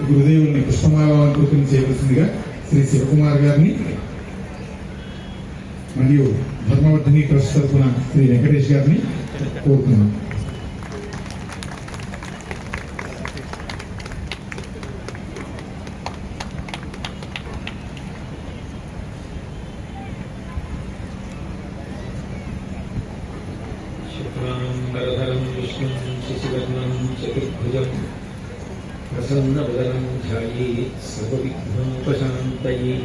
గురుదేవుని పుష్పమాలంకృతం చేయవలసిందిగా శ్రీ శివకుమార్ గారిని మరియు ధర్మవర్ధిని ట్రస్ట్ తరఫున శ్రీ వెంకటేష్ గారిని కోరుతున్నాం. శుక్లాంబరధరం విష్ణుం శశివర్ణం చతుర్భుజం ప్రసన్నవదనం ధ్యాయేత్ సర్వవిఘ్నోపశాంతయే.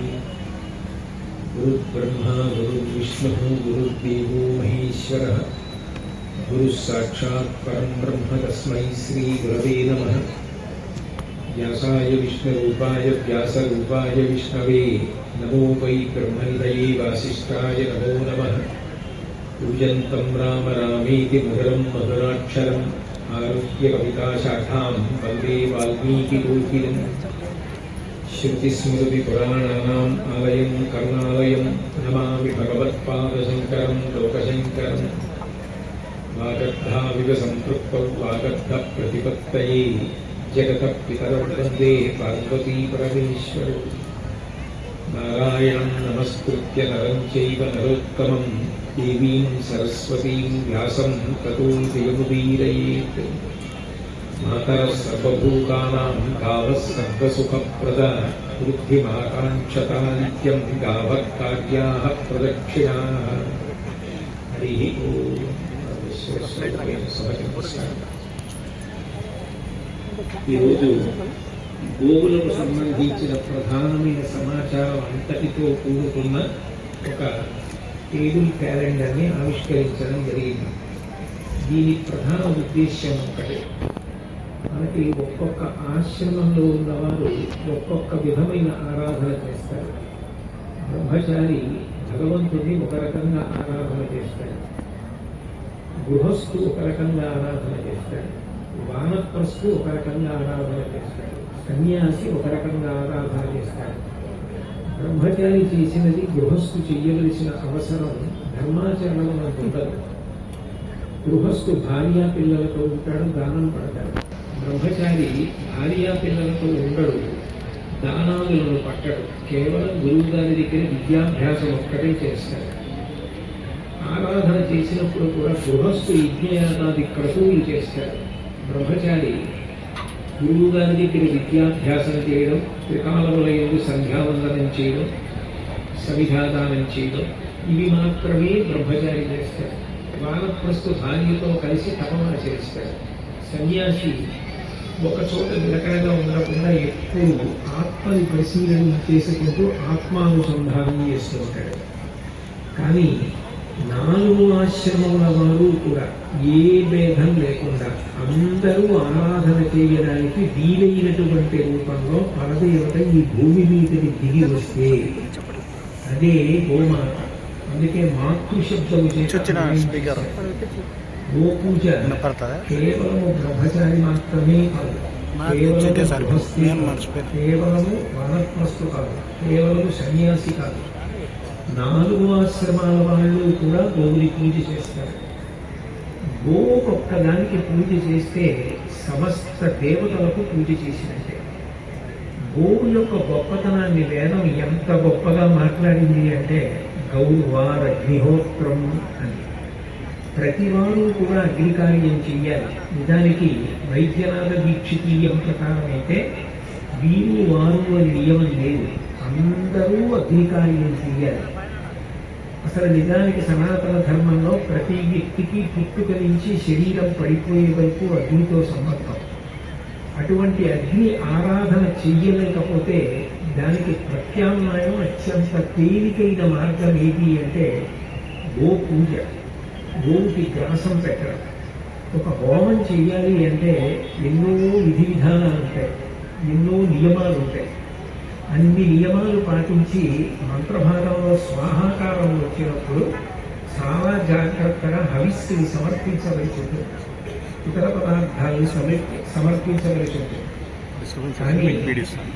గురుర్బ్రహ్మా గురుర్విష్ణుః గురుర్దేవో మహేశ్వరః గురుః సాక్షాత్ పరం బ్రహ్మ తస్మై శ్రీ గురవే నమః. వ్యాసాయ విష్ణురూపాయ వ్యాసరూపాయ విష్ణవే నమో వై బ్రహ్మనిధయే వాసిష్ఠాయ నమో నమః. పూజంతం రామ రామేతి మధురం మధురాక్షరం ఆరుహ్య కవితాశాఖాం వందే వాల్మీకికోకిలం. శృతిస్మృతిపురాణానాం ఆలయం కరుణాలయం నమామి భగవత్పాదశంకరం లోకశంకరం. వాగర్ధావివ సంపృక్తౌ వాగర్ధప్రతిపత్తయే జగతః పితరౌ వందే పార్వతీ పరమేశ్వరౌ. నారాయణం నమస్కృత్య నరం చైవ నరోత్తమం దేవీం సరస్వతీం వ్యాసం తతో జయముదీరయేత్. మాతరః సర్వభూతానాం గావః సర్వసుఖప్రదా వృద్ధిమాకాంక్షతా నిత్యం గావః కార్యాః ప్రదక్షిణాః. హరి ఓం. ఈరోజు గోవులకు సంబంధించిన ప్రధానమైన సమాచారం అంతటితో కూడుకున్న ఒక టేబుల్ క్యాలెండర్ని ఆవిష్కరించడం జరిగింది. దీని ప్రధాన ఉద్దేశ్యం ఒకటే, మనకి ఒక్కొక్క ఆశ్రమంలో ఉన్నవారు ఒక్కొక్క విధమైన ఆరాధన చేస్తారు. బ్రహ్మచారి భగవంతుడిని ఒక రకంగా ఆరాధన చేస్తాడు, గృహస్థు ఒక రకంగా ఆరాధన చేస్తాడు, వానప్రస్థు ఒక రకంగా ఆరాధన చేస్తాడు, సన్యాసి ఒక రకంగా ఆరాధన చేస్తాడు. బ్రహ్మచారి చేసినది గృహస్థు చెయ్యవలసిన అవసరం ధర్మాచరణం మనకు ఉండదు. గృహస్థు భార్యా పిల్లలతో ఉంటాడు, దానం పడతాడు. బ్రహ్మచారి భార్యా పిల్లలతో ఉండడు, దానాదులను పట్టడు. కేవలం గురువు గారి దగ్గర విద్యాభ్యాసం ఒక్కటే చేస్తాడు. ఆరాధన చేసినప్పుడు కూడా గృహస్థు యజ్ఞయాగాది క్రతువులు చేస్తాడు. బ్రహ్మచారి గురువు గారి దగ్గర విద్యాభ్యాసం చేయడం, త్రికాలములందు సంధ్యావందనం చేయడం, సమిధాదానం చేయడం, ఇవి మాత్రమే బ్రహ్మచారి చేస్తాడు. వానప్రస్థు భార్యతో కలిసి తపన చేస్తాడు. సన్యాసి ఒక చోట నిలకడగా ఉండకుండా ఎప్పుడూ ఆత్మని పరిశీలన చేసుకుంటూ ఆత్మానుసంధానం చేస్తూ ఉంటాడు. కానీ 4 ఆశ్రమముల వారు కూడా ఏ భేదం లేకుండా అందరూ ఆరాధన చేయడానికి వీలైనటువంటి రూపంలో పరదేవత ఈ భూమి మీదకి దిగి వస్తే అదే గోమాత. అందుకే మాతృశబ్దము గోపూజ కేవలము బ్రహ్మచారి మాత్రమే కాదు, కేవలము వానప్రస్థు కాదు, కేవలము సన్యాసి కాదు, 4 ఆశ్రమాల వాళ్ళు కూడా గోవుని పూజ చేస్తారు. గోవుకు ఒక్కదానికి పూజ చేస్తే సమస్త దేవతలకు పూజ చేసినట్టే. గోవు యొక్క గొప్పతనాన్ని వేదం ఎంత గొప్పగా మాట్లాడింది అంటే గౌర్వార్ అగ్నిహోత్రం అని. ప్రతివారు కూడా అగ్నికార్యం చెయ్యాలి. నిజానికి వైద్యనాథ దీక్షితీయం ప్రకారం అయితే వీరు వారు అని నియమం లేదు, అందరూ అగ్నికార్యం చెయ్యాలి. అసలు నిజానికి సనాతన ధర్మంలో ప్రతి వ్యక్తికి పుట్టుక నుంచి శరీరం పడిపోయే వరకు అగ్నితో సంబంధం. అటువంటి అగ్ని ఆరాధన చెయ్యలేకపోతే దానికి ప్రత్యామ్నాయం అత్యంత తేలికైన మార్గం ఏది అంటే గో పూజ, గోవుకి గ్రాసం పెట్టడం. ఒక హోమం చెయ్యాలి అంటే ఎన్నో విధి విధానాలు ఉంటాయి, ఎన్నో నియమాలు ఉంటాయి. అన్ని నియమాలు పాటించి మంత్రభాగంలో స్వాహాకారం వచ్చినప్పుడు చాలా జాగ్రత్తగా హవిస్సుని సమర్పించవలసి ఉంటుంది, ఇతర పదార్థాలను సమర్పించవలసి ఉంటుంది. కానీ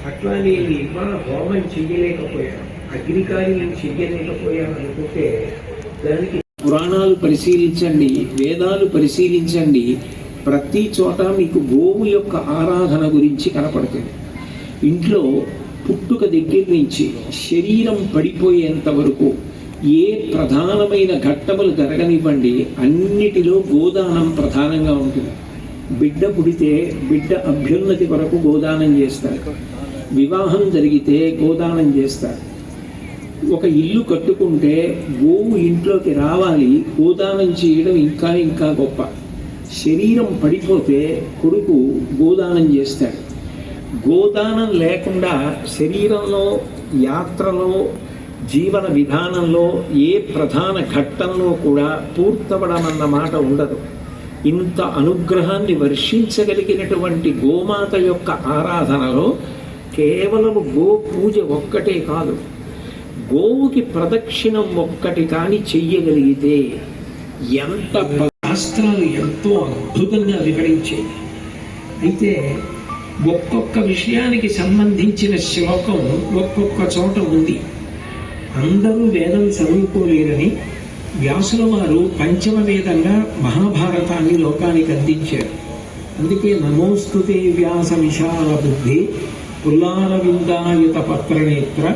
అట్లానే ఇవాళ హోమం చెయ్యలేకపోయాను, అగ్నికార్యం చెయ్యలేకపోయామనుకుంటే దానికి పురాణాలు పరిశీలించండి, వేదాలు పరిశీలించండి, ప్రతి చోట మీకు గోవు యొక్క ఆరాధన గురించి కనపడుతుంది. ఇంట్లో పుట్టుక దగ్గర నుంచి శరీరం పడిపోయేంత వరకు ఏ ప్రధానమైన ఘట్టములు జరగనివ్వండి, అన్నిటిలో గోదానం ప్రధానంగా ఉంటుంది. బిడ్డ పుడితే బిడ్డ అభ్యున్నతి వరకు గోదానం చేస్తారు. వివాహం జరిగితే గోదానం చేస్తారు. ఒక ఇల్లు కట్టుకుంటే గోవు ఇంట్లోకి రావాలి, గోదానం చేయడం ఇంకా ఇంకా గొప్ప. శరీరం పడిపోతే కొడుకు గోదానం చేస్తాడు. గోదానం లేకుండా శరీరంలో, యాత్రలో, జీవన విధానంలో ఏ ప్రధాన ఘట్టంలో కూడా పూర్తవడమన్న మాట ఉండదు. ఇంత అనుగ్రహాన్ని వర్షించగలిగినటువంటి గోమాత యొక్క ఆరాధనలో కేవలము గో పూజ ఒక్కటే కాదు, గోవుకి ప్రదక్షిణం ఒక్కటి కానీ చెయ్యగలిగితే ఎంత శాస్త్రాలు ఎంతో అద్భుతంగా వివరించాయి. అయితే ఒక్కొక్క విషయానికి సంబంధించిన శ్లోకం ఒక్కొక్క చోట ఉంది. అందరూ వేదం చదువుకోలేరని వ్యాసుల వారు పంచమ వేదంగా మహాభారతాన్ని లోకానికి అందించారు. అందుకే నమోస్తుతే వ్యాస విశాల బుద్ధి పుల్లారవిందాయుత పత్రనేత్ర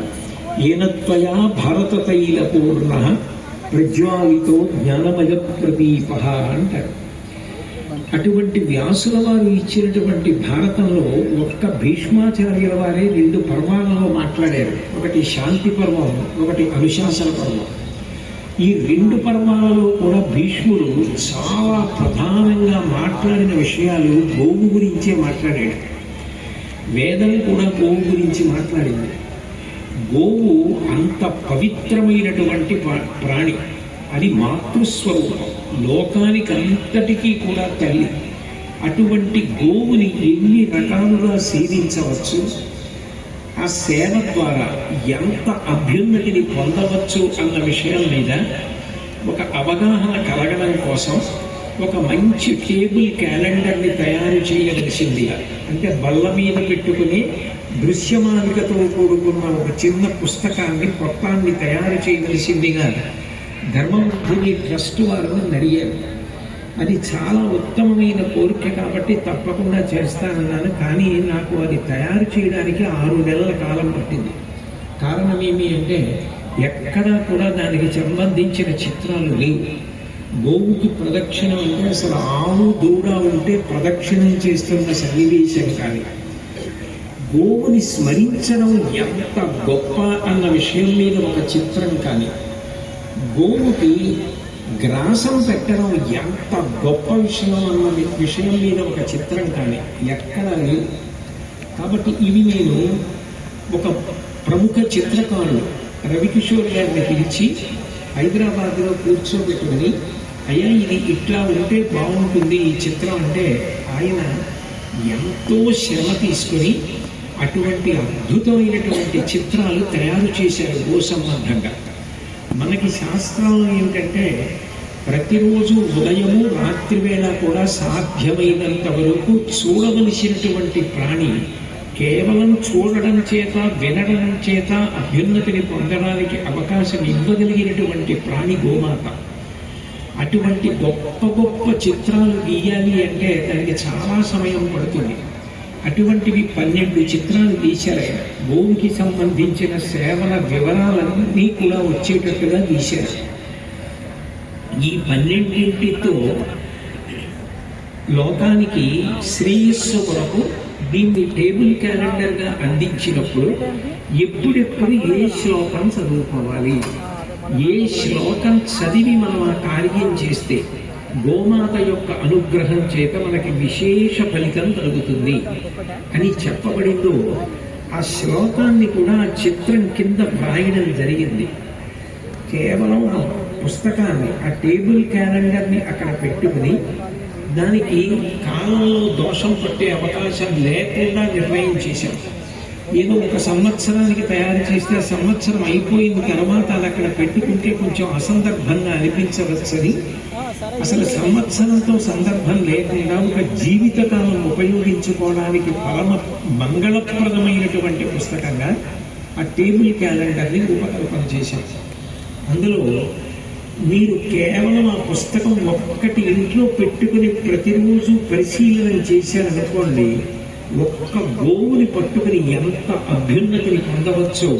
ఏనత్వయా భారత తైల పూర్ణ ప్రజ్వాలితో జ్ఞానమయ ప్రదీప అంటారు. అటువంటి వ్యాసుల వారు ఇచ్చినటువంటి భారతంలో ఒక్క భీష్మాచార్యుల వారే 2 పర్వాలలో మాట్లాడారు. ఒకటి శాంతి పర్వం, ఒకటి అనుశాసన పర్వం. ఈ 2 పర్వాలలో కూడా భీష్ముడు చాలా ప్రధానంగా మాట్లాడిన విషయాలు గోవు గురించే మాట్లాడాడు. వేదం కూడా గోవు గురించి మాట్లాడింది. గోవు అంత పవిత్రమైనటువంటి ప్రాణి. అది మాతృస్వరూపం, లోకానికి అంతటికీ కూడా తల్లి. అటువంటి గోవుని ఎన్ని రకాలుగా సేవించవచ్చు, ఆ సేవ ద్వారా ఎంత అభ్యున్నతిని పొందవచ్చు అన్న విషయం మీద ఒక అవగాహన కలగడం కోసం ఒక మంచి టేబుల్ క్యాలెండర్ని తయారు చేయవలసిందిగా, అంటే బల్ల మీద పెట్టుకుని దృశ్యమాలికతో కూడుకున్న ఒక చిన్న పుస్తకాన్ని మొత్తాన్ని తయారు చేయవలసిందిగా ధర్మభూమి ట్రస్ట్ వారిని అడిగారు. అది చాలా ఉత్తమమైన కోరిక కాబట్టి తప్పకుండా చేస్తానన్నాను. కానీ నాకు అది తయారు చేయడానికి 6 నెలల కాలం పట్టింది. కారణం ఏమి అంటే ఎక్కడా కూడా దానికి సంబంధించిన చిత్రాలు లేవు. గోవుకి ప్రదక్షిణం అంటే అసలు ఆవు దూడ ఉంటే ప్రదక్షిణం చేస్తున్న సన్నివేశం కానీ, గోవుని స్మరించడం ఎంత గొప్ప అన్న విషయం మీద ఒక చిత్రం కానీ, గోవుకి గ్రాసం పెట్టడం ఎంత గొప్ప విషయం అన్న విషయం మీద ఒక చిత్రం కానీ ఎక్కడ లేదు. కాబట్టి ఇవి నేను ఒక ప్రముఖ చిత్రకారుడు రవికిషోర్ గారిని పిలిచి హైదరాబాద్లో కూర్చోబెట్టుకుని, అయ్యా ఇది ఇట్లా ఉంటే బాగుంటుంది ఈ చిత్రం అంటే, ఆయన ఎంతో శ్రమ తీసుకొని అటువంటి అద్భుతమైనటువంటి చిత్రాలు తయారు చేశారు గో సంబంధంగా. మనకి శాస్త్రంలో ఏంటంటే ప్రతిరోజు ఉదయము రాత్రి వేళ కూడా సాధ్యమైనంత వరకు చూడవలసినటువంటి ప్రాణి కేవలం చూడడం చేత, వినడం చేత అభ్యున్నతిని పొందడానికి అవకాశం ఇవ్వగలిగినటువంటి ప్రాణి గోమాత. అటువంటి గొప్ప గొప్ప చిత్రాలు గీయాలి అంటే దానికి చాలా సమయం పడుతుంది. అటువంటివి 12 చిత్రాలు తీశారు. గోవుకి సంబంధించిన సేవల వివరాలన్నీ కూడా వచ్చేటట్టుగా తీశారు. ఈ 12తో లోకానికి శ్రేయస్సు కొరకు దీన్ని టేబుల్ క్యాలెండర్గా అందించినప్పుడు ఎప్పుడెప్పుడు ఏ శ్లోకం చదువుకోవాలి, ఏ శ్లోకం చదివి మనం ఆ కార్యం చేస్తే గోమాత యొక్క అనుగ్రహం చేత మనకి విశేష ఫలితం కలుగుతుంది అని చెప్పబడిందో, ఆ శ్లోకాన్ని కూడా ఆ చిత్రం కింద వ్రాయడం జరిగింది. కేవలం ఆ పుస్తకాన్ని, ఆ టేబుల్ క్యాలెండర్ని అక్కడ పెట్టుకుని దానికి కాలంలో దోషం పట్టే అవకాశం లేకుండా నిర్ణయం చేశాం. ఏదో ఒక సంవత్సరానికి తయారు చేస్తే ఆ సంవత్సరం అయిపోయిన తర్వాత అది అక్కడ పెట్టుకుంటే కొంచెం అసందర్భంగా అనిపించవచ్చని అసలు సంవత్సరంతో సందర్భం లేకుండా ఒక జీవితకాలం ఉపయోగించుకోవడానికి మంగళప్రదమైనటువంటి పుస్తకంగా ఆ టేబుల్ క్యాలెండర్ని రూపకల్పన చేశాం. అందులో మీరు కేవలం ఆ పుస్తకం ఒక్కటి ఇంట్లో పెట్టుకుని ప్రతిరోజు పరిశీలన చేశారనుకోండి, ఒక్క గోవుని పట్టుకుని ఎంత అభ్యున్నతిని పొందవచ్చో,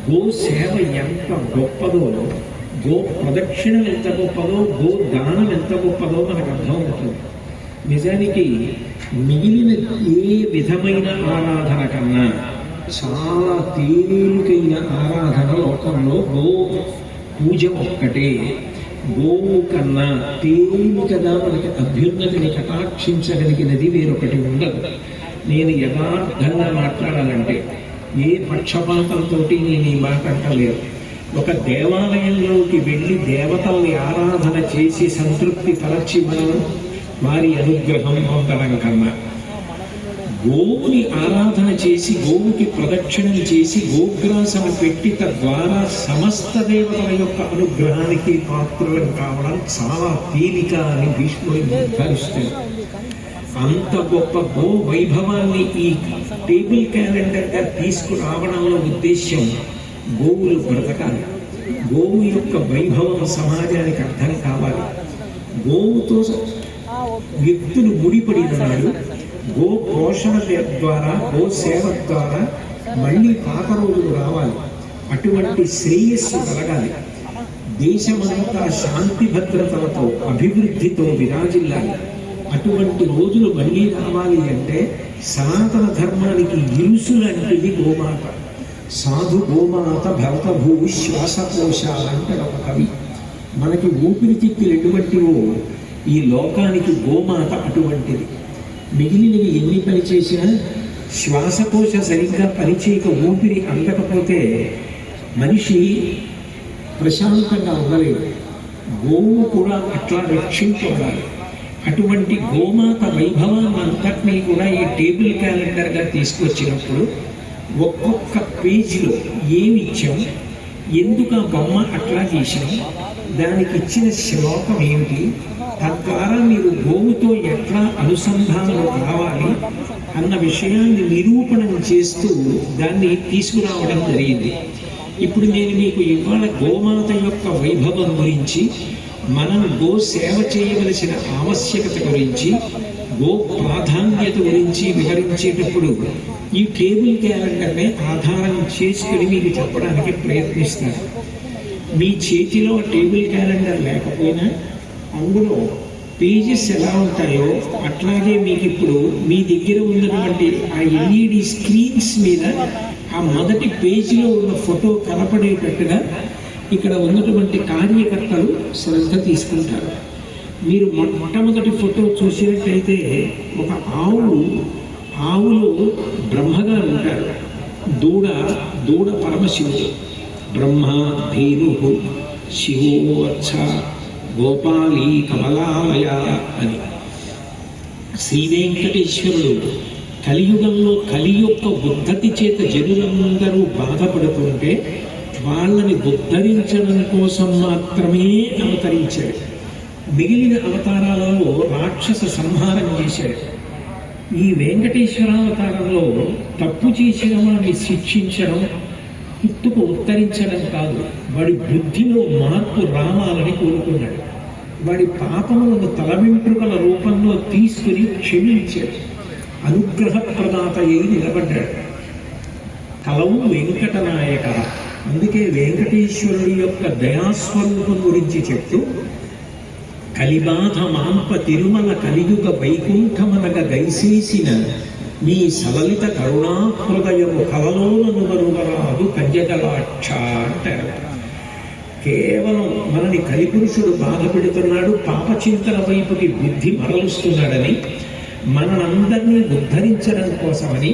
గో సేవ ఎంత గొప్పదో, గో ప్రదక్షిణం ఎంత గొప్పదో, గో దానం ఎంత గొప్పదో మనకు అర్థమవుతుంది. నిజానికి మిగిలిన ఏ విధమైన ఆరాధన కన్నా చాలా తేలికైన ఆరాధన లోకంలో గో పూజ ఒక్కటే. గోవు కన్నా తేలికగా మనకి అభ్యున్నతిని కటాక్షించగలిగినది వేరొకటి ఉండదు. నేను యథార్థంగా మాట్లాడాలంటే ఏ పక్షపాతంతో నేను ఈ మాట అంటలేదు. ఒక దేవాలయంలోకి వెళ్ళి దేవతల్ని ఆరాధన చేసి సంతృప్తి పరచి మనం వారి అనుగ్రహం పొందడం కన్నా, గోవుని ఆరాధన చేసి గోవుకి ప్రదక్షిణం చేసి గోగ్రాసన పెట్టి తద్వారా సమస్త దేవతల యొక్క అనుగ్రహానికి పాత్రలం కావడం చాలా తేలిక అని భీష్ముడు నిర్ధారిస్తారు. అంత గొప్ప గో వైభవాన్ని ఈ టేబుల్ క్యాలెండర్గా తీసుకురావడంలో ఉద్దేశ్యం గోవులు బ్రతకాలి, గోవు యొక్క వైభవం సమాజానికి అర్థం కావాలి. గోవుతో వ్యక్తులు ముడిపడిన నాడు గో పోషణ ద్వారా, గో సేవ ద్వారా మళ్ళీ పాత రోజులు రావాలి. అటువంటి శ్రేయస్సు కలగాలి. దేశమంతా శాంతి భద్రతలతో అభివృద్ధితో విరాజిల్లాలి. అటువంటి రోజులు మళ్ళీ రావాలి అంటే సనాతన ధర్మానికి ఇరుసులంటిది గోమాత. సాధు గోమాత భరతభూ శ్వాసకోశ అంటాడు ఒక కవి. మనకి ఊపిరితిత్తులు ఎటువంటివో ఈ లోకానికి గోమాత అటువంటిది. మిగిలినవి ఎన్ని పని చేసినా శ్వాసకోశ సరిగ్గా పనిచేయక ఊపిరి అందకపోతే మనిషి ప్రశాంతంగా ఉండలేడు. గోవు కూడా అట్లా రక్షింపబడాలి. అటువంటి గోమాత వైభవాన్ని అంతటినీ కూడా ఈ టేబుల్ క్యాలెండర్గా తీసుకొచ్చినప్పుడు ఒక్కొక్క పేజీలో ఏమి ఇచ్చాం, ఎందుకు ఆ బొమ్మ అట్లా గీసాం, దానికి ఇచ్చిన శ్లోకం ఏమిటి, తద్వారా మీరు గోవుతో ఎట్లా అనుసంధానం కావాలి అన్న విషయాన్ని నిరూపణం చేస్తూ దాన్ని తీసుకురావడం జరిగింది. ఇప్పుడు నేను మీకు ఇవాళ గోమాత యొక్క వైభవం గురించి, మనం గో సేవ చేయవలసిన ఆవశ్యకత గురించి, గో ప్రాధాన్యత గురించి వివరించేటప్పుడు ఈ టేబుల్ క్యాలెండర్నే ఆధారం చేసుకుని మీకు చెప్పడానికి ప్రయత్నిస్తాను. మీ చేతిలో టేబుల్ క్యాలెండర్ లేకపోయినా అందులో పేజెస్ ఎలా ఉంటాయో అట్లాగే మీకు ఇప్పుడు మీ దగ్గర ఉన్నటువంటి ఆ ఎల్ఈడి స్క్రీన్స్ మీద ఆ మొదటి పేజీలో ఉన్న ఫోటో కనపడేటట్టుగా ఇక్కడ ఉన్నటువంటి కార్యకర్తలు శ్రద్ధ తీసుకుంటారు. మీరు మొట్టమొదటి ఫోటో చూసినట్టయితే ఒక ఆవులో బ్రహ్మగారు ఉంటారు, దూడ పరమశివుడు, బ్రహ్మ ధేను శివో అచ్చ గోపాలి కమలాలయ అని. శ్రీ వెంకటేశ్వరుడు కలియుగంలో కలి యొక్క ఉద్ధతి చేత జనులందరూ బాధపడుతుంటే వాళ్ళని ఉద్ధరించడం కోసం మాత్రమే అవతరించాడు. మిగిలిన అవతారాలలో రాక్షస సంహారం చేశాడు. ఈ వెంకటేశ్వరావతారంలో తప్పు చేసిన వాడిని శిక్షించడం, పుట్టుకు ఉత్తరించడం కాదు, వాడి బుద్ధిలో మార్పు రావాలని కోరుకున్నాడు. వాడి పాపములను తల వెంట్రుకల రూపంలో తీసుకుని క్షమించాడు. అనుగ్రహ ప్రదాత అయి నిలబడ్డాడు. కలవు వెంకటనాయక. అందుకే వెంకటేశ్వరుడి యొక్క దయాస్వరూపం గురించి చెప్తూ, కలిబాధ మాంప తిరుమల కలియుగ వైకుంఠమనగ గైసేసిన నీ సలలిత కరుణా హృదయము కలలోనను మరువరాదు కన్యకలాక్ష అంటారు. కేవలం మనని కలిపురుషుడు బాధ పెడుతున్నాడు, పాపచింతన వైపుకి బుద్ధి మరలుస్తున్నాడని, మనందరినీ ఉద్ధరించడం కోసమని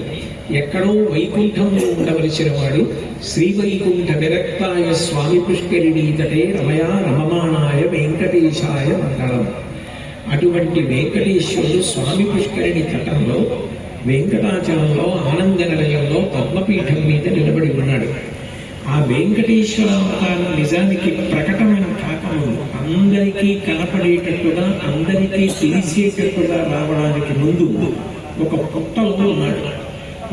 ఎక్కడో వైకుంఠంలో ఉండవలసిన వాడు శ్రీవైకుంఠ విరక్తాయ స్వామి పుష్కరిణీ తటే రమయా రమమాణాయ వెంకటేశాయ మంగళం. అటువంటి వెంకటేశ్వరుడు స్వామి పుష్కరిణి తటంలో వెంకటాచలంలో ఆనంద నిలయంలో పద్మపీఠం మీద నిలబడి ఉన్నాడు. ఆ వెంకటేశ్వర అవతారం నిజానికి ప్రకటన కాకముందు, అందరికీ కనపడేటట్టుగా అందరికీ తెలిసేటట్టుగా రావడానికి ముందు ఒక పుట్టలో ఉన్నాడు.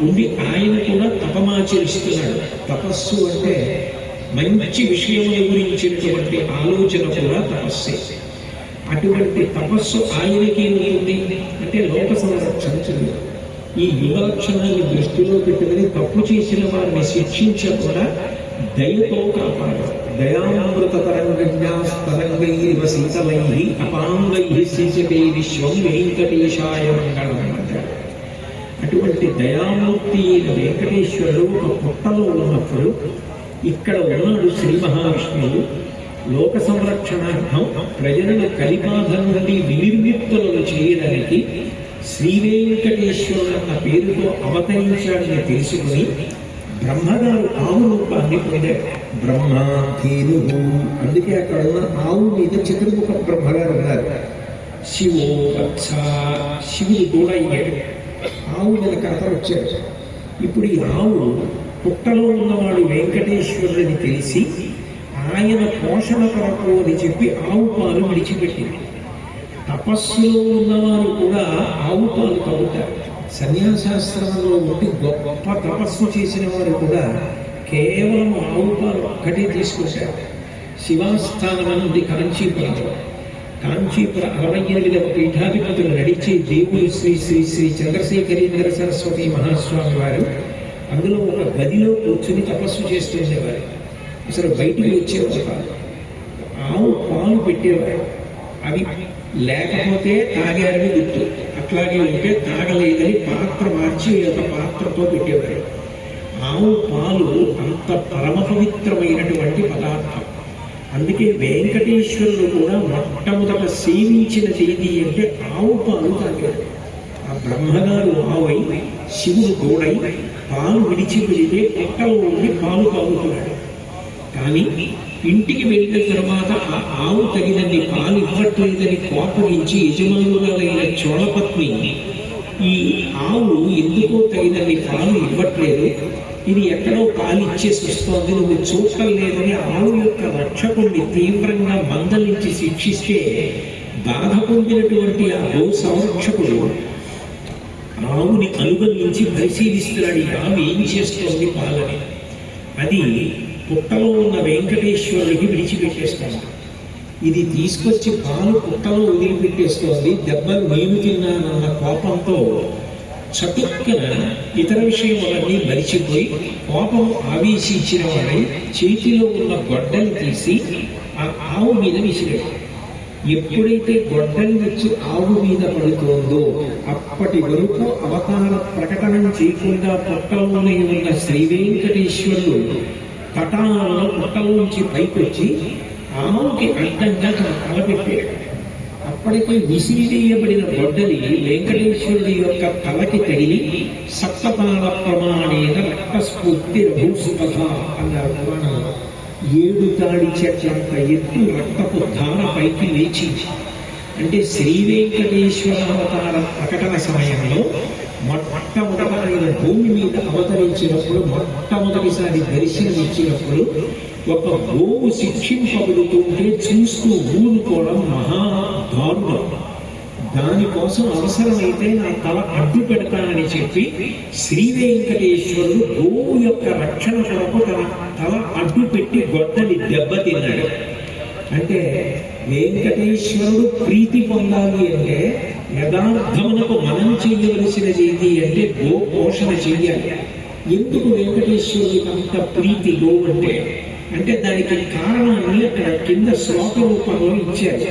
ఉండి ఆయన కూడా తపమాచరిస్తున్నాడు. తపస్సు అంటే మంచి విషయముల గురించినటువంటి ఆలోచన కూడా తపస్సే. అటువంటి తపస్సు ఆయనకి ఉంటుంది అంటే లోక సంరక్షణ. ఈ యుగలక్షణాన్ని దృష్టిలో పెట్టుకుని తప్పు చేసిన వారిని శిక్షించకుండా దయతో కాపాడు. దయామృత తరంగైవ శీతలై అపాంగై శీచతే విశ్వం వెంకటేశాయ మంగళం అంటాడు. అటువంటి దయామూర్తి అయిన వెంకటేశ్వరుడు ఒక పుట్టలో ఉన్నప్పుడు ఇక్కడ ఉన్నాడు శ్రీ మహావిష్ణువు. లోక సంరక్షణార్థం ప్రజలను కలిబాధ నుండి వినిర్మిత్తులను చేయడానికి శ్రీ వెంకటేశ్వరుడు అన్న పేరుతో అవతరించాడని తెలుసుకుని బ్రహ్మగారు ఆవు రూపాన్ని పొందారు. బ్రహ్మాధీను, అందుకే అక్కడ ఉన్న ఆవు మీద చతుర్ముఖ బ్రహ్మగారు ఉన్నారు. శివో వత్స, శివుడు కూడా అయ్యాడు. ఆవు మీద కథ వచ్చాడు. ఇప్పుడు ఈ ఆవు పుట్టలో ఉన్నవాడు వెంకటేశ్వరుడిని తెలిసి ఆయన పోషణ కొరకు అని చెప్పి ఆవు పాలు విడిచిపెట్టింది. తపస్సులో ఉన్నవారు కూడా ఆవు పాలు తాగుతారు. సన్యాసాశ్రమంలో ఉండి గొప్ప తపస్సు చేసిన వారు కూడా కేవలం ఆవు పాలు ఒక్కటే తీసుకొచ్చారు. శివాస్థానం నుండి కాంచీపురంలో, కాంచీపుర 68వ పీఠాధిపతులు నడిచే దేవుడు శ్రీ శ్రీ శ్రీ చంద్రశేఖరేంద్ర సరస్వతి మహాస్వామి వారు అందులో ఒక గదిలో కూర్చుని తపస్సు చేస్తుండేవారు. అసలు బయటికి వచ్చేవారు. ఆవు పాలు పెట్టేవారు. అవి లేకపోతే తాగారని గుర్తు, అట్లాగే ఉంటే తాగలేదని పాత్ర మార్చి ఒక పాత్రతో పెట్టేవారు. ఆవు పాలు అంత పరమ పవిత్రమైనటువంటి పదార్థం. అందుకే వెంకటేశ్వరుడు కూడా మొట్టమొదట సేవించిన తేదీ అంటే ఆవు పాలు తాగాడు. ఆ బ్రహ్మగారు ఆవై శివుడు తోడై పాలు విడిచిపెడితే పుట్టలో ఉండి పాలు తాగుతున్నాడు. కానీ ఇంటికి వెళ్ళిన తర్వాత ఆ ఆవు తగినన్ని పాలు ఇవ్వట్లేదని కోపగించి యజమానురాలైన చోళపత్ని, ఈ ఆవు ఎందుకో తగినన్ని పాలు ఇవ్వట్లేదు, ఇది ఎక్కడో పాలు ఇచ్చేసి వస్తోంది, నువ్వు చూడటం లేదని ఆవు యొక్క రక్షకుడిని తీవ్రంగా మందలించి శిక్షిస్తే బాధ పొందినటువంటి ఆ గో సంరక్షకుడు ఆవుని అనుగమించి పరిశీలిస్తున్నాడు. ఈ ఆవు ఏం చేస్తోంది పాలని. అది పుట్టలో ఉన్న వెంకటేశ్వరుడికి విడిచిపెట్టేస్తాను. ఇది తీసుకొచ్చి పాలు పుట్టలో వదిలిపెట్టేస్తోంది. దెబ్బలు నేను తిన్నానన్న కోపంతో చటుక్కన ఇతర విషయములన్నీ మరిచిపోయి కోపం ఆవేశించిన వాడై చేతిలో ఉన్న గొడ్డలు తీసి ఆ ఆవు మీద విసిరాడు. ఎప్పుడైతే గొడ్డలి వచ్చి ఆవు మీద పడుతోందో అప్పటి వరకు అవతార ప్రకటన చేయకుండా పుట్టలోనే ఉన్న శ్రీ వెంకటేశ్వరుడు తటాలలో పుట్టలోంచి పైకొచ్చి ఆవుకి అడ్డంగా తలపెట్టాడు. అప్పటికే విసిరివేయబడిన గొడ్డలి వెంకటేశ్వరుడి యొక్క తలకి తగిలి సప్తపాద ప్రమాణేన రక్తస్ఫూర్తి రఘుసుపథ అన్నారు పురాణంలో. 7 తాడి చెట్లంత ఎత్తు రక్తపు ధార పైకి లేచి, అంటే శ్రీ వెంకటేశ్వర అవతార ప్రకటన సమయంలో మొట్టమొదట ఆయన భూమి మీద అవతరించినప్పుడు మొట్టమొదటిసారి దర్శనమిచ్చినప్పుడు ఒక గోవు శిక్షింపబడుతుంటే చూస్తూ ఊరుకోవడం మహాదారుణం. దానికోసం అవసరమైతే నా తల అడ్డు పెడతానని చెప్పి శ్రీ వెంకటేశ్వరుడు గోవు యొక్క రక్షణ కొరకు తన తల అడ్డు పెట్టి గొడ్డలి దెబ్బతిన్నాడు. అంటే వెంకటేశ్వరుడు ప్రీతి పొందాలి అంటే యథార్థమునకు మనం చేయవలసినది ఏంటి అంటే గో పోషణ చెయ్యాలి. ఎందుకు వెంకటేశ్వరుడికి అంత ప్రీతి గోవు అంటే దానికి కారణాన్ని అక్కడ కింద శ్లోక రూపంలో ఇచ్చారు.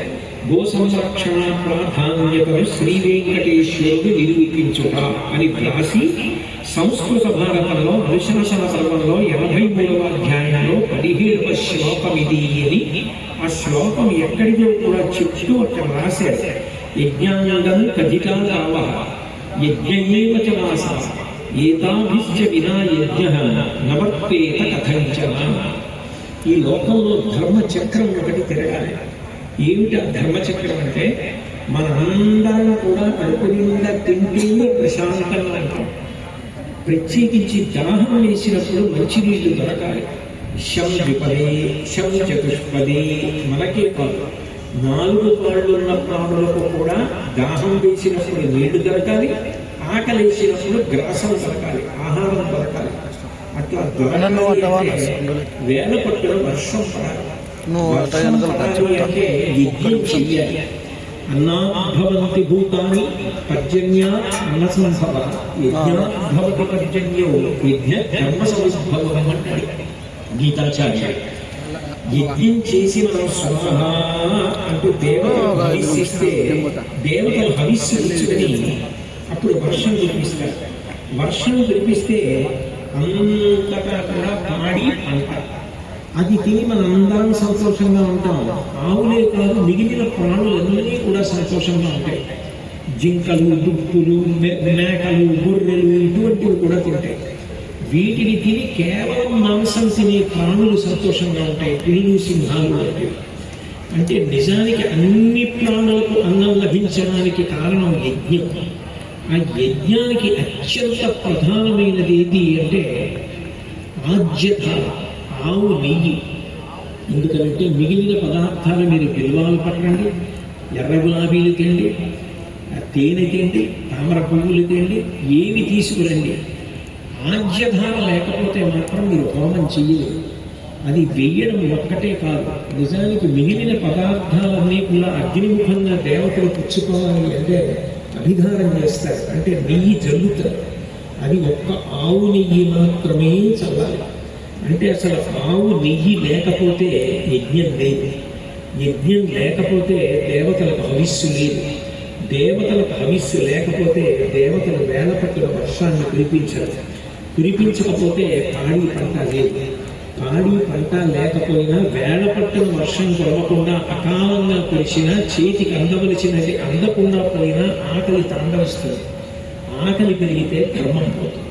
గో సంరక్షణ ప్రాధాన్యతను శ్రీ వెంకటేశ్వరుడు నిరూపించుట అని వ్రాసి సంస్కృత భారతంలో అనుశాసన పర్వంలో 83వ అధ్యాయంలో 17వ శ్లోకం ఇది అని ఆ శ్లోకం ఎక్కడిదో కూడా చెప్తూ అక్కడ రాశారు. యజ్ఞాంగం కథితా రావ యజ్ఞయేవ చ వాస ఏతాభిశ్చ వినా యజ్ఞ నవర్తేత కథంచన. ఈ లోకంలో ధర్మచక్రం ఒకటి తిరగాలి. ఏమిటి ఆ ధర్మచక్రం అంటే మనందరం కూడా కడుపు నిండా తింటేనే ప్రశాంతంగా ఉంటాం. ప్రత్యేకించి దాహం వేసినప్పుడు మంచినీళ్లు దొరకాలి. శం ద్విపదే శం చతుష్పదే మనకే కాదు 4 కాళ్ళు ఉన్న ప్రాణులకు కూడా దాహం వేసినప్పుడు నీళ్లు దొరకాలి. ఆకలేసినప్పుడు గ్రాసం దొరకాలి, ఆహారం దొరకాలి. అట్లా దొరకాలి అంటే వేల పట్టున వర్షం పడాలి. వర్షం పడాలి అంటే యజ్ఞం చెయ్యాలి. అన్నాద్భవంతి భూతాని పర్జన్యా అన్నసంభవ యజ్ఞాద్భవతి పర్జన్యో యజ్ఞ కర్మ సముద్భవం అంటాడు గీతాచార్య. యజ్ఞం చేసి మనం స్వాహ అంటూ దేవతలు హవిస్సిస్తే దేవతలు హవిస్సు ఇచ్చుకొని అప్పుడు వర్షం కురిపిస్తారు. వర్షం కురిపిస్తే అంతటా కూడా పాడి పంట, అది తిని మనందరం సంతోషంగా ఉంటాం. ఆవులే కాదు, మిగిలిన ప్రాణులన్నీ కూడా సంతోషంగా ఉంటాయి. జింకలు, దుప్పులు, మేకలు, గొర్రెలు ఇటువంటివి కూడా తింటాయి. వీటిని తిని కేవలం మాంసం తినే ప్రాణులు సంతోషంగా ఉంటాయి. పులులు, సింహాలు వంటివి. అంటే నిజానికి అన్ని ప్రాణులకు అన్నం లభించడానికి కారణం యజ్ఞం. ఆ యజ్ఞానికి అత్యంత ప్రధానమైనది ఏది అంటే ఆజ్యత, ఆవు నెయ్యి. ఎందుకంటే మిగిలిన పదార్థాలు మీరు బిల్వాలు పట్టండి, ఎర్ర గులాబీలు తిండి, తేనె తిండి, తామర పువ్వులు తిండి, ఏవి తీసుకురండి, ఆజ్యధార లేకపోతే మాత్రం మీరు హోమం చెయ్యలేదు. అది వెయ్యడం ఒక్కటే కాదు, నిజానికి మిగిలిన పదార్థాలన్నీ కూడా అగ్నిముఖంగా దేవతలు పుచ్చుకోవాలి అంటే అభిధారం చేస్తారు. అంటే నెయ్యి జల్లుతారు. అది ఒక్క ఆవు నెయ్యి మాత్రమే చల్లాలి. అంటే అసలు ఆవు నెయ్యి లేకపోతే యజ్ఞం లేదు. యజ్ఞం లేకపోతే దేవతలకు హవిస్సు లేదు. దేవతలకు హవిస్సు లేకపోతే దేవతలు వేల పట్టున వర్షాన్ని కురిపించరు. కురిపించకపోతే పాడి పంట లేదు. పాడి పంట లేకపోయినా వేల పట్టున వర్షం కురవకుండా అకాలంగా కురిసినా చేతికి అందవలసినది అందకుండా పోయినా ఆకలి తాండవిస్తుంది. ఆకలి పెరిగితే ధర్మం పోతుంది.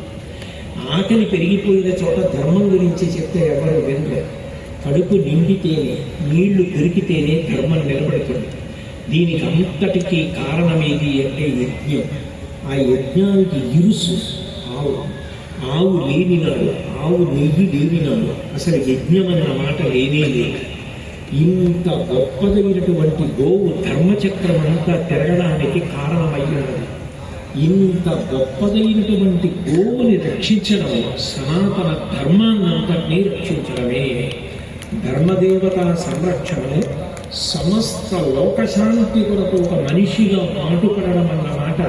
ఆకలి పెరిగిపోయిన చోట ధర్మం గురించి చెప్తే ఎవరు వినరు. కడుపు నిండితేనే, నీళ్లు దొరికితేనే ధర్మం నిలబడుతుంది. దీనికి అంతటికీ కారణమేది అంటే యజ్ఞం. ఆ యజ్ఞానికి ఇరుసు ఆవు. ఆవు లేనినాడు, ఆవు నెయ్యి లేనినాడు అసలు యజ్ఞం అన్న మాట లేనే లేదు. ఇంత గొప్పదైనటువంటి గోవు ధర్మచక్రం అంతా తిరగడానికి కారణమయ్యున్నది. ఇంత గొప్పదైనటువంటి గోవుని రక్షించడం సనాతన ధర్మాన్నంతటినీ రక్షించడమే. ధర్మదేవత సంరక్షణము సమస్త లోకశాంతి కొరకు ఒక మనిషిగా పాటుపడడం అన్నమాట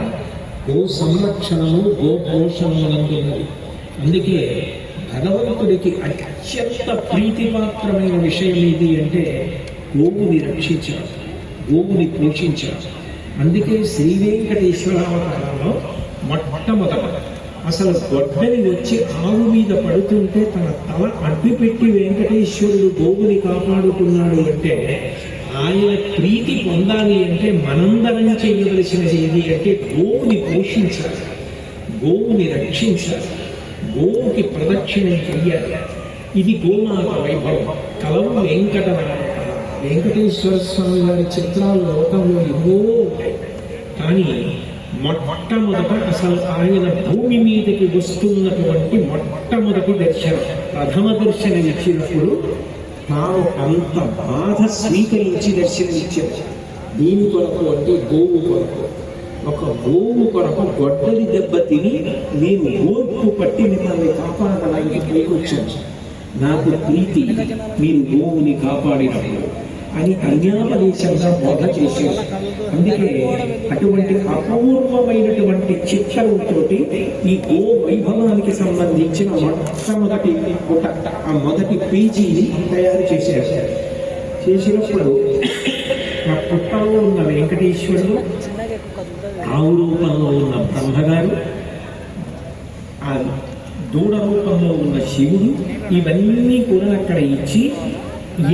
గో సంరక్షణము, గో పోషణమునందున్నది. అందుకే భగవంతుడికి అత్యంత ప్రీతిపాత్రమైన విషయం ఏది అంటే గోవుని రక్షించడం, గోవుని పోషించడం. అందుకే శ్రీ వెంకటేశ్వరావతారంలో మొట్టమొదట అసలు గొడ్డలి వచ్చి ఆవు మీద పడుతుంటే తన తల అడ్డుపెట్టి వెంకటేశ్వరుడు గోవుని కాపాడుతున్నాడు అంటే ఆయన ప్రీతి పొందాలి అంటే మనందరం చేయవలసినది ఏది అంటే గోవుని పోషించాలి, గోవుని రక్షించాలి, గోవుకి ప్రదక్షిణం చెయ్యాలి. ఇది గోమాత వైభవం. కలం వెంకటేశ్వర స్వామి వారి చిత్రాలు లోకంలో ఎన్నో ఉంటాయి. కానీ మొట్టమొదట అసలు ఆయన భూమి మీదకి వస్తున్నటువంటి మొట్టమొదటి దర్శనం, ప్రథమ దర్శనం ఇచ్చినప్పుడు తాను అంత బాధ స్వీకరించి దర్శనమిచ్చారు. దీని కొరకు అంటే గోవు కొరకు. ఒక గోవు కొరకు గొడ్డలి దెబ్బ తిని నేను ఓర్పు పట్టి మిమ్మల్ని కాపాడడానికి పైకొచ్చాను. నాకు ప్రీతి మీరు గోవుని కాపాడినప్పుడు అని అన్యాపదేశంగా బోధ చేశారు. అందుకే అటువంటి అపూర్వమైనటువంటి చిత్రంతో ఈ గో వైభవానికి సంబంధించిన మొట్టమొదటి పుట, ఆ మొదటి పేజీని తయారు చేశారు. చేసినప్పుడు ఆ పుట్టలో ఉన్న వెంకటేశ్వరుడు, ఆవు రూపంలో ఉన్న బ్రహ్మగారు, ఆ దూడ రూపంలో ఉన్న శివుడు, ఇవన్నీ కూడా అక్కడ ఇచ్చి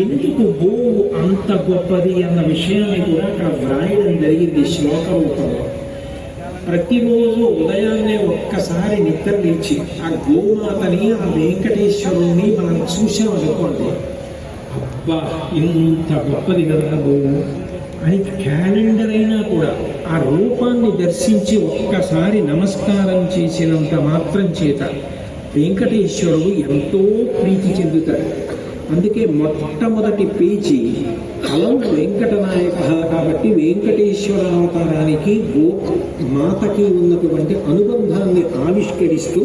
ఎందుకు గోవు అంత గొప్పది అన్న విషయాన్ని కూడా అక్కడ వ్రాయడం జరిగింది శ్లోక రూపంలో. ప్రతిరోజు ఉదయాన్నే ఒక్కసారి నిద్ర లేచి ఆ గోమాతని, ఆ వెంకటేశ్వరుణ్ణి మనం చూసామనుకోండి, అబ్బా ఇంత గొప్పది కదా గోవు అని క్యాలెండర్ అయినా కూడా ఆ రూపాన్ని దర్శించి ఒక్కసారి నమస్కారం చేసినంత మాత్రం చేత వెంకటేశ్వరుడు ఎంతో ప్రీతి చెందుతాడు. అందుకే మొట్టమొదటి పేజీ అలం వెంకటనాయక కాబట్టి వెంకటేశ్వర అవతారానికి గో మాతకి ఉన్నటువంటి అనుబంధాన్ని ఆవిష్కరిస్తూ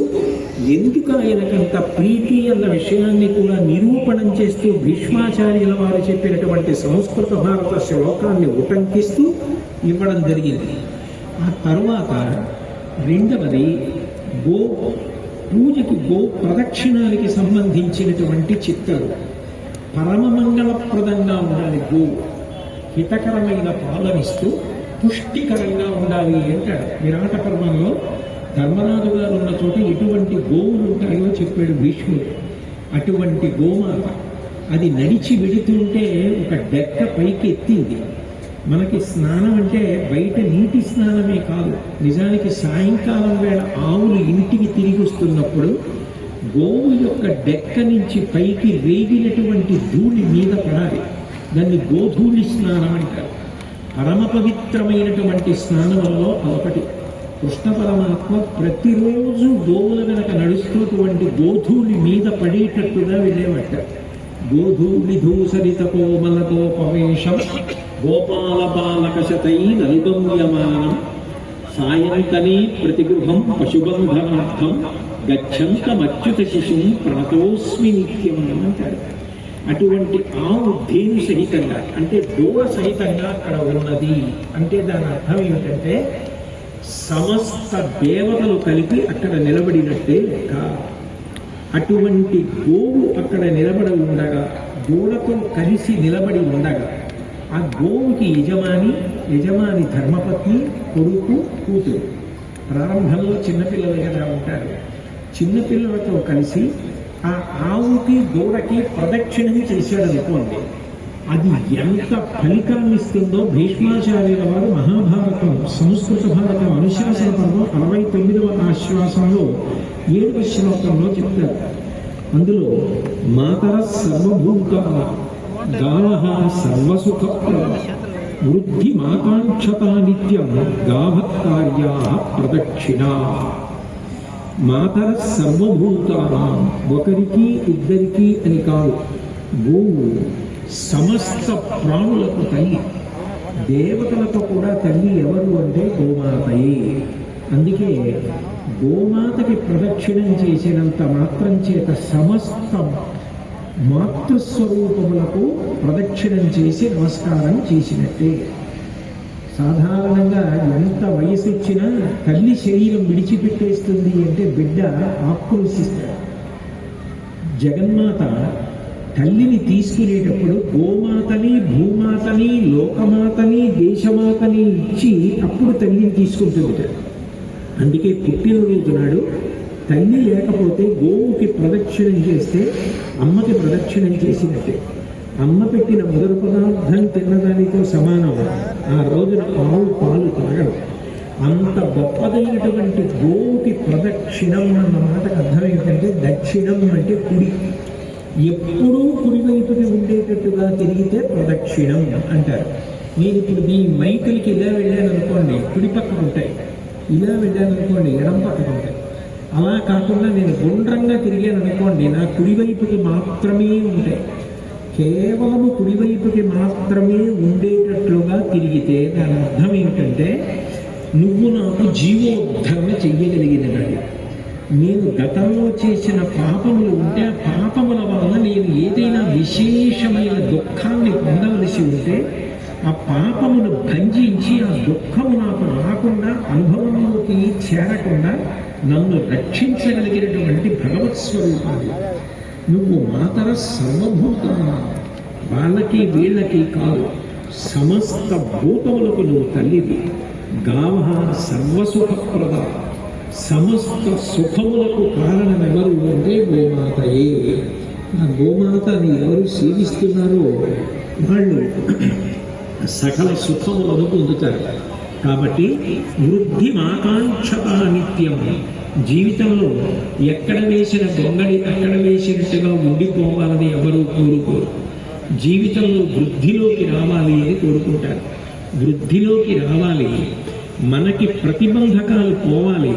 ఎందుకు ఆయనకంత ప్రీతి అన్న విషయాన్ని కూడా నిరూపణం చేస్తూ భీష్మాచార్యుల వారు చెప్పినటువంటి సంస్కృత భారత శ్లోకాన్ని ఉటంకిస్తూ ఇవ్వడం జరిగింది. ఆ తర్వాత రెండవది గో పూజకి గో ప్రదక్షిణానికి సంబంధించినటువంటి చిత్రాలు. పరమమంగళప్రదంగా ఉండాలి గో, హితకరమైన పాలనిస్తూ పుష్టికరంగా ఉండాలి అంటాడు. విరాట పర్వంలో ధర్మరాజు గారు ఉన్న చోట ఎటువంటి గోవులు ఉంటాయో చెప్పాడు భీష్ముడు. అటువంటి గోమాత అది నడిచి వెడుతుంటే ఒక డెక్క పైకి ఎత్తింది. మనకి స్నానం అంటే బయట నీటి స్నానమే కాదు, నిజానికి సాయంకాలం వేళ ఆవులు ఇంటికి తిరిగి వస్తున్నప్పుడు గోవు యొక్క డెక్క నుంచి పైకి రేగినటువంటి ధూళి మీద పడాలి. దాన్ని గోధూళి స్నానం అంటారు. పరమ పవిత్రమైనటువంటి స్నానంలో ఒకటి. కృష్ణ పరమాత్మ ప్రతిరోజు గోవుల వెనక నడుస్తున్నటువంటి గోధూళి మీద పడేటట్టుగా వెళ్ళేవట. గోధూళి ధూసరిత కోమలతో పవేశం గోపాల బాలక శతై నలుగమ్యమానం సాయంతనే ప్రతిగృహం పశుబంధనార్థం గచ్చంతమచ్యుత శిశుం ప్రణతోస్మి నిత్యం అంటాడు. అటువంటి ఆవు ధేను సహితంగా అంటే దూడ సహితంగా అక్కడ ఉన్నది అంటే దాని అర్థం ఏమిటంటే సమస్త దేవతలు కలిపి అక్కడ నిలబడినట్టే లెక్క. అటువంటి గోవు అక్కడ నిలబడి ఉండగా, దూడతో కలిసి నిలబడి ఉండగా, ఆ గోవుకి యజమాని ధర్మపత్ని, కొడుకు, కూతురు. ప్రారంభంలో చిన్నపిల్లలు కదా ఉంటారు. చిన్నపిల్లలతో కలిసి ఆ ఆవుకి దూడకి ప్రదక్షిణం చేశాడు అనుకోండి, అది ఎంత ఫలితాన్ని ఇస్తుందో భీష్మాచార్యుల వారు మహాభారతం సంస్కృత భారతం అనుశాసన పర్వం 69వ ఆశ్వాసంలో 7వ శ్లోకంలో చెప్తారు. అందులో మాతర సర్వభూత గావః సర్వసుఖప్రద వృద్ధి మాతాంక్షతా నిత్యం గాభత్కార్యాః ప్రదక్షిణా. మాతర సర్వభూతానాం, ఒకరికి ఇద్దరికి అని కాదు, గోవు సమస్త ప్రాణులకు తల్లి. దేవతలకు కూడా తల్లి ఎవరు అంటే గోమాతయే. అందుకే గోమాతకి ప్రదక్షిణం చేసినంత మాత్రం చేత సమస్త మాతృస్వరూపములకు ప్రదక్షిణం చేసి నమస్కారం చేసినట్టే. సాధారణంగా ఎంత వయసు వచ్చినా తల్లి శరీరం విడిచిపెట్టేస్తుంది అంటే బిడ్డ ఆక్రోశిస్తాడు. జగన్మాత తల్లిని తీసుకునేటప్పుడు గోమాతని, భూమాతని, లోకమాతని, దేశమాతని ఇచ్చి అప్పుడు తల్లిని తీసుకుంటుంది. అందుకే పుట్టినరోజు నాడు తల్లి లేకపోతే గోవుకి ప్రదక్షిణం చేస్తే అమ్మకి ప్రదక్షిణం చేసినట్టే. అమ్మ పెట్టిన మొదటి పదార్థం తిన్నదానితో సమానం. ఆ రోజున ఆవు పాలు తాగడం. అంత గొప్పదైనటువంటి గోవుకి ప్రదక్షిణం అన్న మాటకు అర్థం ఏంటంటే దక్షిణం అంటే కుడి. ఎప్పుడూ కుడివైపుకి ఉండేటట్టుగా తిరిగితే ప్రదక్షిణం అంటారు. నేను ఇప్పుడు ఈ మైకులకి ఇలా వెళ్ళాను అనుకోండి, కుడి పక్కకు ఉంటాయి. ఇలా వెళ్ళాను అనుకోండి, ఎడం పక్కకు ఉంటాయి. అలా కాకుండా నేను గుండ్రంగా తిరిగాను అనుకోండి, నా కుడివైపుకి మాత్రమే ఉంటాయి. కేవలము కుడివైపుకి మాత్రమే ఉండేటట్లుగా తిరిగితే దాని అర్థం ఏమిటంటే నువ్వు నాకు జీవోద్ధరణ చెయ్యగలిగినది. నేను గతంలో చేసిన పాపములు ఉంటే ఆ పాపముల వలన నేను ఏదైనా విశేషమైన దుఃఖాన్ని పొందవలసి ఉంటే ఆ పాపమును భంజించి ఆ దుఃఖము నాకు రాకుండా, అనుభవంలోకి చేరకుండా నన్ను రక్షించగలిగినటువంటి భగవత్ స్వరూపాలు నువ్వు. మాతర సర్వభూత, వాళ్ళకి వీళ్ళకి కాదు, సమస్త భూతములకు నువ్వు తల్లివి. గావః సర్వసుఖప్రద, సమస్త సుఖములకు కారణం ఎవరు అంటే గోమాతయే. ఆ గోమాతని ఎవరు సేవిస్తున్నారో వాళ్ళు సకల సుఖములను పొందుతారు. కాబట్టి వృద్ధి మాకాంక్షత నిత్యం. జీవితంలో ఎక్కడ వేసిన గొంగళి అక్కడ వేసినట్టుగా ఉండిపోవాలని ఎవరు కోరుకోరు. జీవితంలో వృద్ధిలోకి రావాలి అని కోరుకుంటారు. వృద్ధిలోకి రావాలి, మనకి ప్రతిబంధకాలు పోవాలి,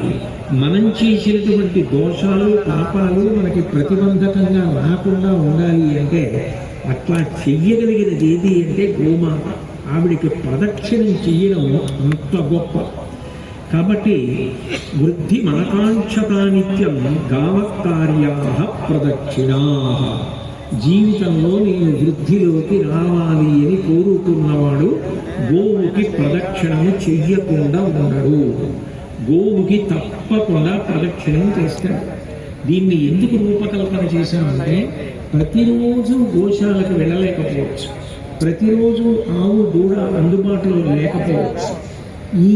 మనం చేసినటువంటి దోషాలు పాపాలు మనకి ప్రతిబంధకంగా రాకుండా ఉండాలి అంటే అట్లా చెయ్యగలిగినది ఏది అంటే గోమాత. ఆవిడికి ప్రదక్షిణం చెయ్యడం అంత గొప్ప. కాబట్టి వృద్ధి మనకాంక్షతానిత్యం గావకార్యా ప్రదక్షిణా. జీవితంలో నేను వృద్ధిలోకి రావాలి అని కోరుకున్నవాడు గోవుకి ప్రదక్షిణము చెయ్యకుండా ఉండడు. గోవుకి తప్పకుండా ప్రదక్షిణం చేస్తాడు. దీన్ని ఎందుకు రూపకల్పన చేశామంటే ప్రతిరోజు గోశాలకు వెళ్ళలేకపోవచ్చు, ప్రతిరోజు ఆవు దూడ అందుబాటులో లేకపోవచ్చు. ఈ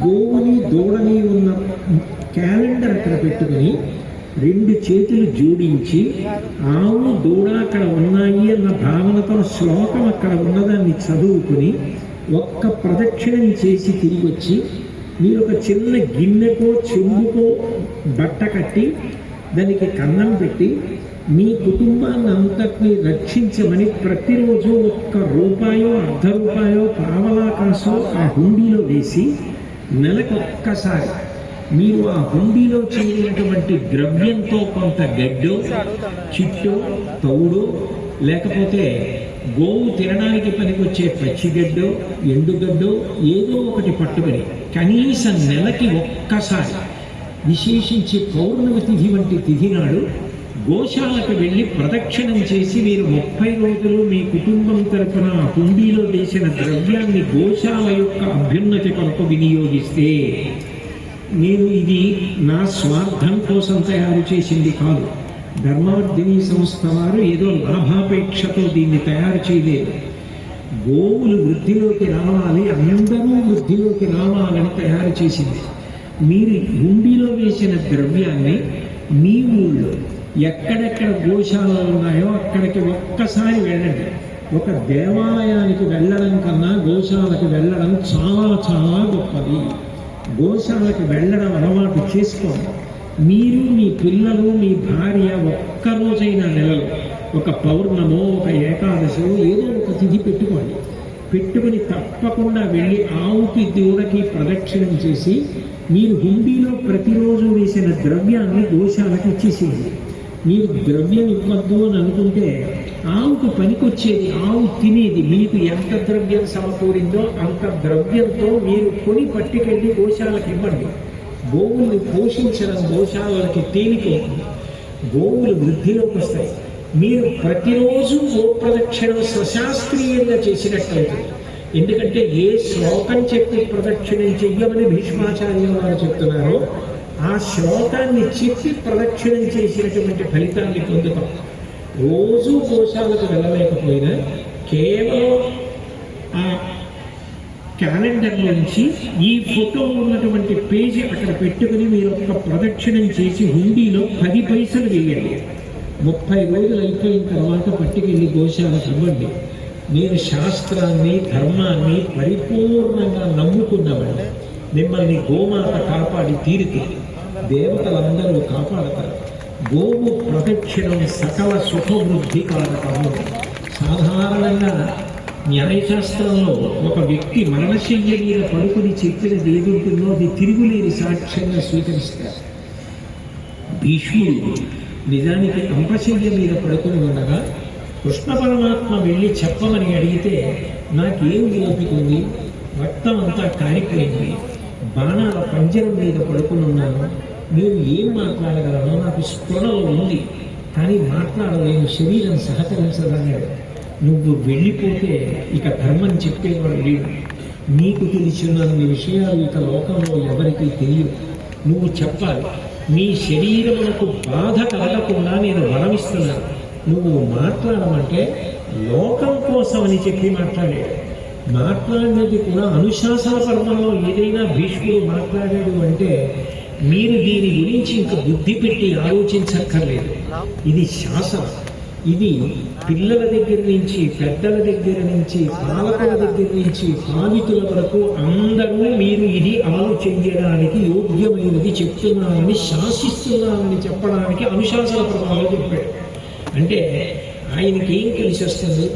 గోవుని దూడని ఉన్న క్యాలెండర్ అక్కడ పెట్టుకుని 2 చేతులు జోడించి ఆవు దూడ అక్కడ ఉన్నాయి అన్న భావనతో శ్లోకం అక్కడ ఉన్నదాన్ని చదువుకుని ఒక్క ప్రదక్షిణం చేసి తిరిగి వచ్చి మీరు ఒక చిన్న గిన్నెకో చెంబుకో బట్ట కట్టి దానికి కన్నం పెట్టి మీ కుటుంబాన్ని అంతటినీ రక్షించమని ప్రతిరోజు ₹1 ₹1/2 పావలా కాసో ఆ హుండీలో వేసి నెలకొక్కసారి మీరు ఆ హుండీలో చేరినటువంటి ద్రవ్యంతో కొంత గడ్డో చిట్టో తౌడో లేకపోతే గోవు తినడానికి పనికొచ్చే పచ్చిగడ్డో ఎండుగడ్డో ఏదో ఒకటి పట్టుబడి కనీసం నెలకి ఒక్కసారి, విశేషించి పౌర్ణమి తిథి వంటి తిథి నాడు గోశాలకు వెళ్ళి ప్రదక్షిణం చేసి మీరు 30 రోజులు మీ కుటుంబం తరపున హుండీలో వేసిన ద్రవ్యాన్ని గోశాల యొక్క అభ్యున్నతి కొరకు వినియోగిస్తే, నేను ఇది నా స్వార్థం కోసం తయారు చేసింది కాదు, ధర్మవర్ధిని సంస్థ వారు ఏదో లాభాపేక్షతో దీన్ని తయారు చేయలేదు. గోవులు వృద్ధిలోకి రావాలి, అందరూ వృద్ధిలోకి రావాలని తయారు చేసింది. మీరు హుండీలో వేసిన ద్రవ్యాన్ని మీ ఊళ్ళో ఎక్కడెక్కడ గోశాలలు ఉన్నాయో అక్కడికి ఒక్కసారి వెళ్ళండి. ఒక దేవాలయానికి వెళ్ళడం కన్నా గోశాలకు వెళ్ళడం చాలా చాలా గొప్పది. గోశాలకు వెళ్ళడం అలవాటు చేసుకోండి. మీరు మీ పిల్లలు మీ భార్య ఒక్కరోజైనా నెలలో ఒక పౌర్ణమో ఒక ఏకాదశో ఏదో ఒక తిథి పెట్టుకొని తప్పకుండా వెళ్ళి ఆవుకి దూడకి ప్రదక్షిణం చేసి మీరు హుండీలో ప్రతిరోజు వేసిన ద్రవ్యాన్ని గోశాలకు ఇచ్చేసేయండి. మీరు ద్రవ్యం ఇవ్వద్దు అని అనుకుంటే ఆవుకు పనికొచ్చేది, ఆవు తినేది, మీకు ఎంత ద్రవ్యం సమకూరిందో అంత ద్రవ్యంతో మీరు కొని పట్టుకెళ్ళి గోశాలకు ఇవ్వండి. గోవుల్ని పోషించడం గోశాలకి తేలిపోతుంది, గోవులు వృద్ధిలోకి వస్తాయి. మీరు ప్రతిరోజు గో ప్రదక్షిణం సశాస్త్రీయంగా చేసినట్టయితుంది. ఎందుకంటే ఏ శ్లోకం చెప్పి ప్రదక్షిణం చెయ్యమని భీష్మాచార్యులు వారు చెప్తున్నారో ఆ శ్లోకాన్ని చెప్పి ప్రదక్షిణం చేసినటువంటి ఫలితాన్ని పొందుతాం. రోజు గోశాలకు వెళ్ళలేకపోయినా కేవలం ఆ క్యాలెండర్ నుంచి ఈ ఫోటో ఉన్నటువంటి పేజీ అక్కడ పెట్టుకుని మీరు ఒక ప్రదక్షిణం చేసి హుండీలో 10 పైసలు వేయండి. 30 రోజులు అయిపోయిన తర్వాత పట్టుకెళ్ళి గోశాలకు ఇవ్వండి. నేను శాస్త్రాన్ని ధర్మాన్ని పరిపూర్ణంగా నమ్ముకున్నవాడిని. మిమ్మల్ని గోమాత కాపాడి తీరుతుంది, దేవతలందరూ కాపాడతారు. గోవు ప్రదక్షిణం సకల సుఖవృద్ధి కారకము. సాధారణంగా న్యాయశాస్త్రంలో ఒక వ్యక్తి మరణశయ్య మీద పడుకుని చెప్పినది ఏది ఉంటుందో అది తిరుగులేని సాక్ష్యంగా స్వీకరిస్తారు. భీష్ముడు నిజానికి అంపశయ్య మీద పడుకుని ఉండగా కృష్ణ పరమాత్మ వెళ్ళి చెప్పమని అడిగితే నాకేం ఓపికంది, రక్తం అంతా కారిపోయింది, బాణాల పంజరం మీద పడుకుని ఉన్నాను, నేను ఏం మాట్లాడగలను, నాకు స్ఫురణలో ఉంది కానీ మాట్లాడలేను, శరీరం సహకరించదన్నాడు. నువ్వు వెళ్ళిపోతే ఇక ధర్మం చెప్పేవాడు లేడు, నీకు తెలిసినన్ని విషయాలు ఇక లోకంలో ఎవరికీ తెలియదు, నువ్వు చెప్పాలి. నీ శరీరమునకు బాధ కలగకుండా నేను వరమిస్తున్నాను, నువ్వు మాట్లాడమంటే లోకం కోసం అని చెప్పి మాట్లాడాడు. మాట్లాడినది కూడా అనుశాసన పర్వంలో ఏదైనా భీష్ముడు మాట్లాడాడు అంటే మీరు దీని గురించి ఇంక బుద్ధి పెట్టి ఆలోచించక్కర్లేదు. ఇది శాసనం. ఇది పిల్లల దగ్గర నుంచి పెద్దల దగ్గర నుంచి పాలకుల దగ్గర నుంచి పాలితుల వరకు అందరూ మీరు ఇది అమలు చెయ్యడానికి యోగ్యమైనది చెప్తున్నామని శాసిస్తున్నామని చెప్పడానికి అనుశాసన పర్వంలో చెప్పాడు. అంటే ఆయనకి ఏం కలిసి వస్తుంది,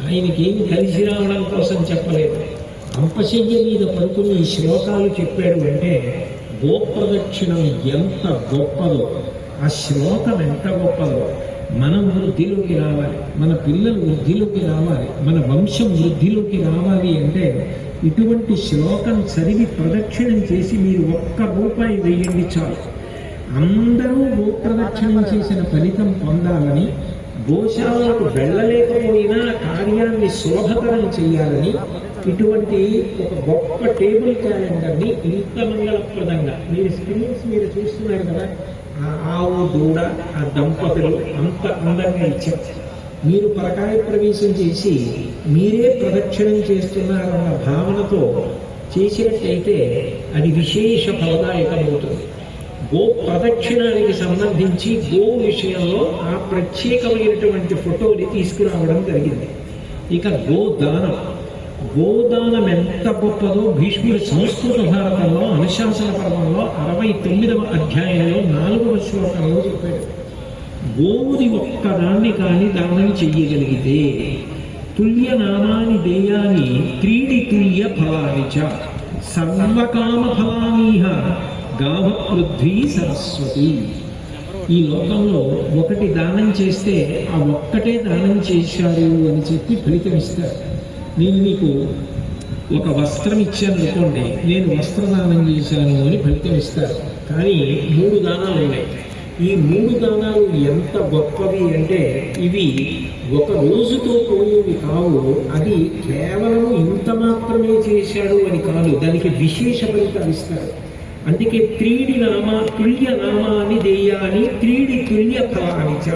ఆయనకి ఏం కలిసి రావడం కోసం చెప్పలేదు, అంపశయ్య మీద పడుకుని ఈ శ్లోకాలు చెప్పాడు అంటే గోప్రదక్షిణం ఎంత గొప్పదో, ఆ శ్లోకం ఎంత గొప్పదో. మనం వృద్ధిలోకి రావాలి, మన పిల్లలు వృద్ధిలోకి రావాలి, మన వంశం వృద్ధిలోకి రావాలి అంటే ఇటువంటి శ్లోకం చదివి ప్రదక్షిణం చేసి మీరు ₹1 వేయండి చాలు. అందరూ గోప్రదక్షిణం చేసిన ఫలితం పొందాలని, గోశాలకు వెళ్ళలేకపోయినా కార్యాన్ని సులభతరం చేయాలని ఇటువంటి ఒక గొప్ప టేబుల్ క్యాలెండర్ని ఇంత మంగళప్రదంగా మీరు స్క్రీన్స్ మీద చూస్తున్నారు కదా, ఆ ఆవు దూడ ఆ దంపతులు అంత అందంగా ఇచ్చారు. మీరు పరకాయ ప్రవేశం చేసి మీరే ప్రదక్షిణం చేస్తున్నారన్న భావనతో చేసినట్టయితే అది విశేష ఫలదాయకమవుతుంది. గో ప్రదక్షిణానికి సంబంధించి గో విషయంలో ఆ ప్రత్యేకమైనటువంటి ఫోటోని తీసుకురావడం జరిగింది. ఇక గోదానం ఎంత గొప్పదో భీష్ముడి సంస్కృత భారతంలో అనుశాసన పర్వంలో 69వ అధ్యాయంలో 4వ శ్లోకంలో చెప్పాడు. గోవుని ఒక్కదాన్ని కాని దానం చెయ్యగలిగితే తుల్యనామాని దేయాని క్రీడి తుల్య ఫలాని చ సర్వకామ ఫలానీహ గావ పృథ్వీ సరస్వతి. ఈ లోకంలో ఒకటి దానం చేస్తే ఆ ఒక్కటే దానం చేశారు అని చెప్పి ఫలితం ఇస్తారు. నేను మీకు ఒక వస్త్రం ఇచ్చాను అనుకోండి, నేను వస్త్రదానం చేశాను అని ఫలితం ఇస్తారు. కానీ 3 దానాలు ఉన్నాయి. ఈ 3 దానాలు ఎంత గొప్పవి అంటే ఇవి ఒక రోజుతో పోయేవి కావు. అది కేవలం ఇంత మాత్రమే చేశాడు అని కాదు, దానికి విశేష ఫలితాలు ఇస్తారు. అందుకే తుల్య నామాని దేయాని క్రీడి తుల్య ఫలాని చ.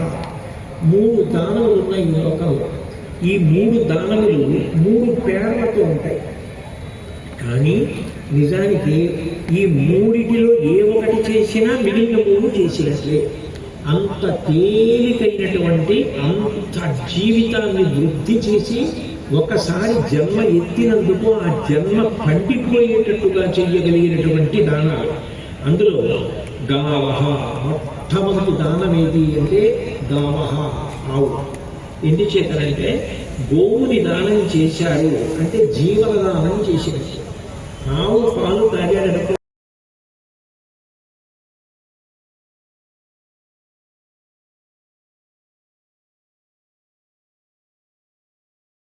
3 దానములు ఉన్నాయి ఈ లోకంలో. ఈ 3 దానములు 3 పేర్లతో ఉంటాయి. కానీ నిజానికి ఈ 3టిలో ఏ ఒకటి చేసినా మిగిలిన 3 చేసినట్లే. అంత తేలికైనటువంటి, అంత జీవితాన్ని వృద్ధి చేసి ఒకసారి జన్మ ఎత్తినందుకు ఆ జన్మ పండిపోయేటట్టుగా చేయగలిగినటువంటి దానాలు. అందులో గావహ మొట్టమొదటి దానం ఏది అంటే గావహ ఆవు. ఎందుచేతనంటే గోవుని దానం చేశారు అంటే జీవన దానం చేసినట్టు. ఆవు పాలు తాగాడనుకో